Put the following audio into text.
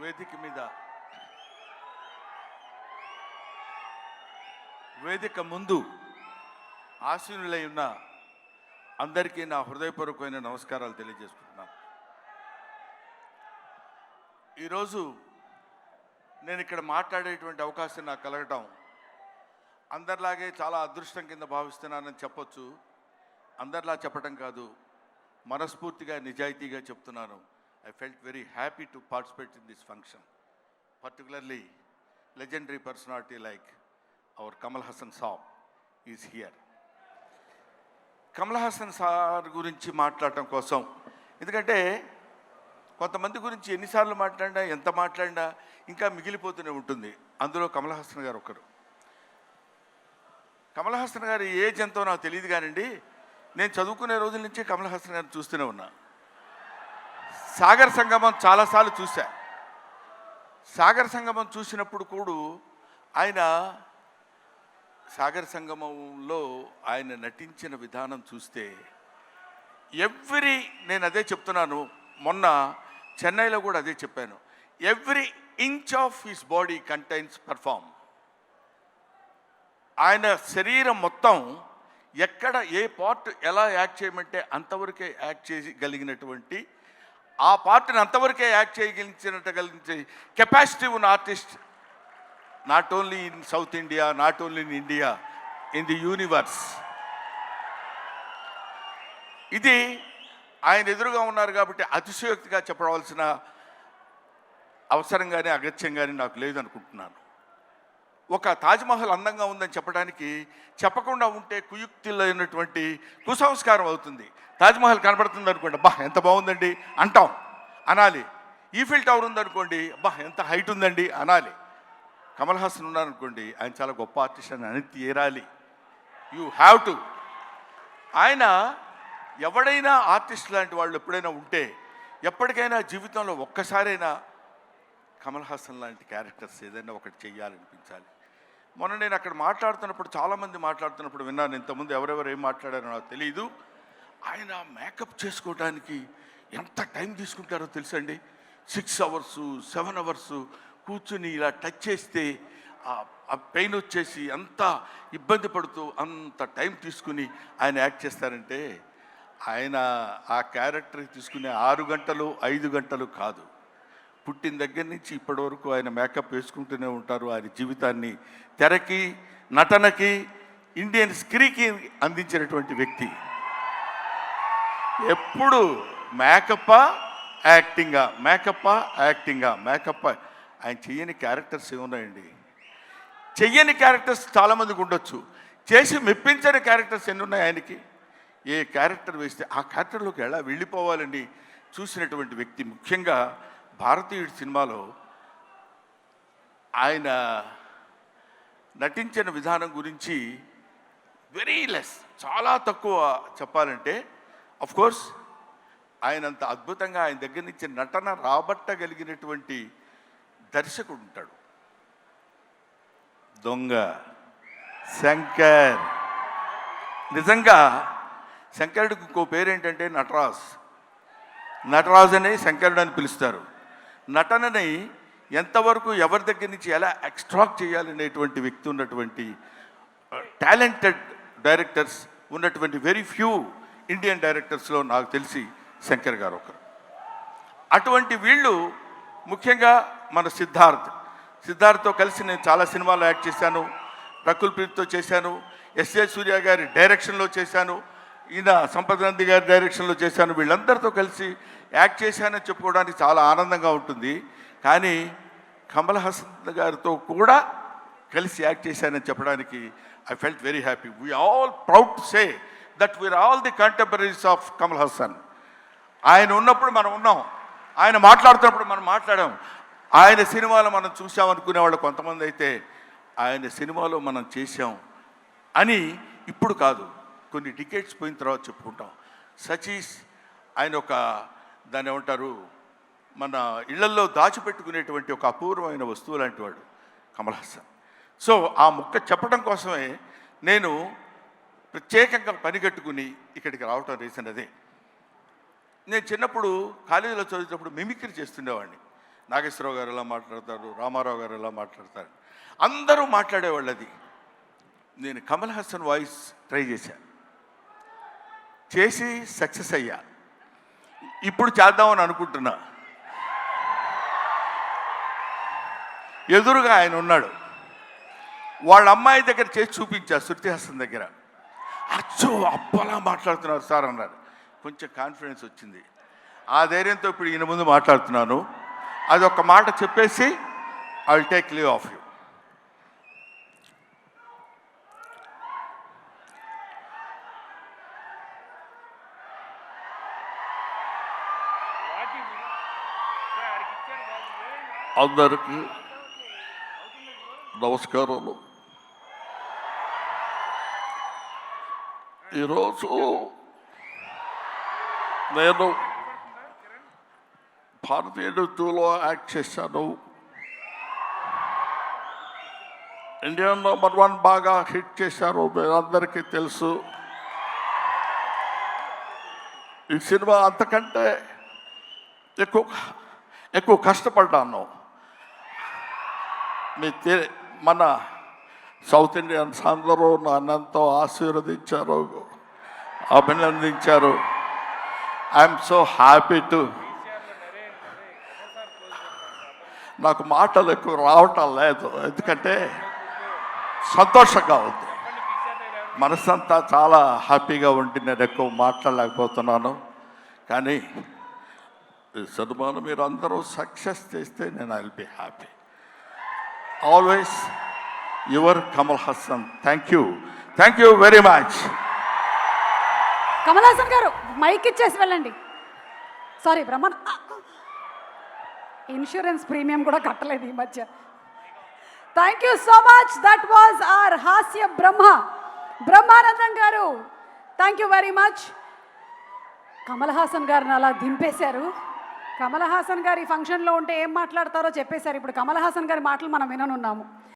వేదిక ముందు ఆశీనులై ఉన్న అందరికీ నా హృదయపూర్వకమైన నమస్కారాలు తెలియజేసుకుంటున్నాను. ఈరోజు నేను ఇక్కడ మాట్లాడేటువంటి అవకాశం నాకు కలగటం అందరిలాగే చాలా అదృష్టం కింద భావిస్తున్నానని చెప్పొచ్చు. అందరిలా చెప్పటం కాదు, మనస్ఫూర్తిగా నిజాయితీగా చెప్తున్నాను. I felt very happy to participate in this function, particularly legendary personality like our Kamal Haasan Saab is here. Kamal Haasan sir గురించి మాట్లాడటం కోసం, ఎందుకంటే కొంతమంది గురించి ఎన్నిసార్లు మాట్లాడినా ఎంత మాట్లాడినా ఇంకా మిగిలిపోతూనే ఉంటుంది. అందులో కమల్ హాసన్ గారు ఒకరు. కమల్ హాసన్ గారు ఏజ్ ఎంతో నాకు తెలియదు కానండి, నేను చదువుకునే రోజుల నుంచి కమల్ హాసన్ గారిని చూస్తూనే ఉన్నా. సాగర్ సంగమం చాలాసార్లు చూశా. సాగర్ సంగమం చూసినప్పుడు కూడా ఆయన సాగర్ సంగమంలో ఆయన నటించిన విధానం చూస్తే నేను అదే చెప్తున్నాను, మొన్న చెన్నైలో కూడా అదే చెప్పాను. Every inch of his body contains perform. ఆయన శరీరం మొత్తం ఎక్కడ ఏ పార్ట్ ఎలా యాక్ట్ చేయమంటే అంతవరకే యాక్ట్ చేయగలిగినటువంటి, ఆ పార్ట్ని అంతవరకే యాక్ట్ చేయగలిగించే కెపాసిటీ ఉన్న artist not only in south India, not only in India, in the universe. ఇది ఆయన ఎదురుగా ఉన్నారు కాబట్టి అతిశయోక్తిగా చెప్పవలసిన అవసరం కానీ అగత్యం కానీ నాకు లేదనుకుంటున్నాను. ఒక తాజ్మహల్ అందంగా ఉందని చెప్పడానికి చెప్పకుండా ఉంటే కుయుక్తిలో కుసంస్కారం అవుతుంది. తాజ్మహల్ కనబడుతుంది అనుకోండి, అబ్బా ఎంత బాగుందండి అంటాం, అనాలి. ఈఫిల్ టవర్ ఉందనుకోండి, అబ్బా ఎంత హైట్ ఉందండి అనాలి. కమల్ హాసన్ ఉన్నారనుకోండి, ఆయన చాలా గొప్ప ఆర్టిస్ట్ అని అని తీరాలి. You have to. ఆయన ఎవడైనా ఆర్టిస్ట్ లాంటి వాళ్ళు ఎప్పుడైనా ఉంటే ఎప్పటికైనా జీవితంలో ఒక్కసారైనా కమల్ హాసన్ లాంటి క్యారెక్టర్స్ ఏదైనా ఒకటి చెయ్యాలనిపించాలి. మొన్న నేను అక్కడ మాట్లాడుతున్నప్పుడు, చాలామంది మాట్లాడుతున్నప్పుడు విన్నాను. ఇంతకుముందు ఎవరెవరు ఏం మాట్లాడారో నాకు తెలియదు. ఆయన మేకప్ చేసుకోవడానికి ఎంత టైం తీసుకుంటారో తెలుసండి. 6 hours 7 hours కూర్చుని ఇలా టచ్ చేస్తే ఆ పెయిన్ వచ్చేసి అంత ఇబ్బంది పడుతూ అంత టైం తీసుకుని ఆయన యాక్ట్ చేస్తారంటే, ఆయన ఆ క్యారెక్టర్కి తీసుకునే 6 గంటలు 5 గంటలు కాదు, పుట్టిన దగ్గర నుంచి ఇప్పటి వరకు ఆయన మేకప్ వేసుకుంటూనే ఉంటారు. ఆయన జీవితాన్ని తెరకి, నటనకి, ఇండియన్ స్క్రీన్కి అందించినటువంటి వ్యక్తి. ఎప్పుడు మేకప్పా యాక్టింగా, మేకప్పా యాక్టింగా, మేకప్పా. ఆయన చెయ్యని క్యారెక్టర్స్ ఏమున్నాయండి? చెయ్యని క్యారెక్టర్స్ చాలామందికి ఉండొచ్చు, చేసి మెప్పించని క్యారెక్టర్స్ ఎన్ని ఉన్నాయి ఆయనకి. ఏ క్యారెక్టర్ వేస్తే ఆ క్యారెక్టర్లోకి ఎలా వెళ్ళిపోవాలని చూసినటువంటి వ్యక్తి. ముఖ్యంగా భారతీయుడి సినిమాలో ఆయన నటించిన విధానం గురించి వెరీ లెస్, చాలా తక్కువ చెప్పాలంటే. కోర్స్ ఆయనంత అద్భుతంగా ఆయన దగ్గర నుంచి నటన రాబట్టగలిగినటువంటి దర్శకుడు ఉంటాడు. దొంగ శంకర్. నిజంగా శంకరుడికి ఇంకో పేరేంటంటే నటరాజ్ అని శంకరుడు అని పిలుస్తారు. నటనని ఎంతవరకు ఎవరి దగ్గర నుంచి ఎలా ఎక్స్ట్రాక్ట్ చేయాలనేటువంటి వ్యక్తి ఉన్నటువంటి టాలెంటెడ్ డైరెక్టర్స్ ఉన్నటువంటి వెరీ ఫ్యూ ఇండియన్ డైరెక్టర్స్లో నాకు తెలిసి శంకర్ గారు ఒకరు. అటువంటి వీళ్ళు ముఖ్యంగా మన సిద్ధార్థ్తో కలిసి నేను చాలా సినిమాల్లో యాక్ట్ చేశాను. రకుల్ ప్రీత్తో చేశాను, ఎస్ఏ సూర్య గారి డైరెక్షన్లో చేశాను, ఈయన సంపత్ నంది గారి డైరెక్షన్లో చేశాను. వీళ్ళందరితో కలిసి యాక్ట్ చేశానని చెప్పుకోవడానికి చాలా ఆనందంగా ఉంటుంది. కానీ కమల్ హాసన్ గారితో కూడా కలిసి యాక్ట్ చేశానని చెప్పడానికి I felt very happy. We all proud to say that we are all the contemporaries of Kamal Haasan. ఆయన ఉన్నప్పుడు మనం ఉన్నాం, ఆయన మాట్లాడుతున్నప్పుడు మనం మాట్లాడాం. ఆయన సినిమాలో మనం చూసామనుకునే వాళ్ళు కొంతమంది అయితే ఆయన సినిమాలో మనం చేసాం అని ఇప్పుడు కాదు, కొన్ని డికేట్స్ పోయిన తర్వాత చెప్పుకుంటాం. సచీస్ ఆయన ఒక దాన్ని ఏమంటారు, మన ఇళ్లల్లో దాచిపెట్టుకునేటువంటి ఒక అపూర్వమైన వస్తువు లాంటి వాడు కమల్ హాసన్. సో ఆ ముక్క చెప్పడం కోసమే నేను ప్రత్యేకంగా పనిగట్టుకుని ఇక్కడికి రావటం రీజన్ అదే. నేను చిన్నప్పుడు కాలేజీలో చదివేటప్పుడు మిమిక్రీ చేస్తుండేవాడిని. నాగేశ్వరరావు గారు ఎలా మాట్లాడతారు, రామారావు గారు ఎలా మాట్లాడతారు, అందరూ మాట్లాడేవాళ్ళు. అది నేను కమల్ హాసన్ వాయిస్ ట్రై చేసి సక్సెస్ అయ్యా. ఇప్పుడు చేద్దామని అనుకుంటున్నా. ఎదురుగా ఆయన ఉన్నాడు, వాళ్ళ అమ్మాయి దగ్గర చేసి చూపించా, శృతి హాసన్ దగ్గర. అచ్చో అప్పలా మాట్లాడుతున్నారు సార్ అన్నారు. కొంచెం కాన్ఫిడెన్స్ వచ్చింది. ఆ ధైర్యంతో ఇప్పుడు ఈయన ముందు మాట్లాడుతున్నాను. అది ఒక మాట చెప్పేసి I will take leave of you. అందరికీ నమస్కారాలు. ఈరోజు నేను భారతీయ నృత్యంలో యాక్ట్ చేశాను. ఇండియా #1 బాగా హిట్ చేశారు, మీరందరికీ తెలుసు. ఈ సినిమా అంతకంటే ఎక్కువ కష్టపడ్డాను. మన సౌత్ ఇండియన్స్ అందరూ నన్నంతో ఆశీర్వదించారు, అభినందించారు. I'm so happy to. నాకు మాటలు ఎక్కువ రావటం లేదు, ఎందుకంటే సంతోషంగా ఉంది. మనసంతా చాలా హ్యాపీగా ఉండి నేను ఎక్కువ మాట్లాడలేకపోతున్నాను. కానీ ఈ సినిమాను మీరు అందరూ సక్సెస్ చేస్తే నేను I will be happy. Always your Kamal Haasan. Thank you very much. Kamal Haasan గారు మైక్ ఇచ్చేసి వెళ్ళండి. సారీ బ్రహ్మన్, ఇన్సూరెన్స్ ప్రీమియం కూడా కట్టలేదు ఈ మధ్య. Thank you so much. That was our హాస్య బ్రహ్మానందం గారు. Thank you very much. Kamal Haasan గారిని అలా దింపేశారు. కమల్ హాసన్ గారి ఫంక్షన్లో ఉంటే ఏం మాట్లాడతారో చెప్పేశారు. ఇప్పుడు కమల్ హాసన్ గారి మాటలు మనం విననున్నాము.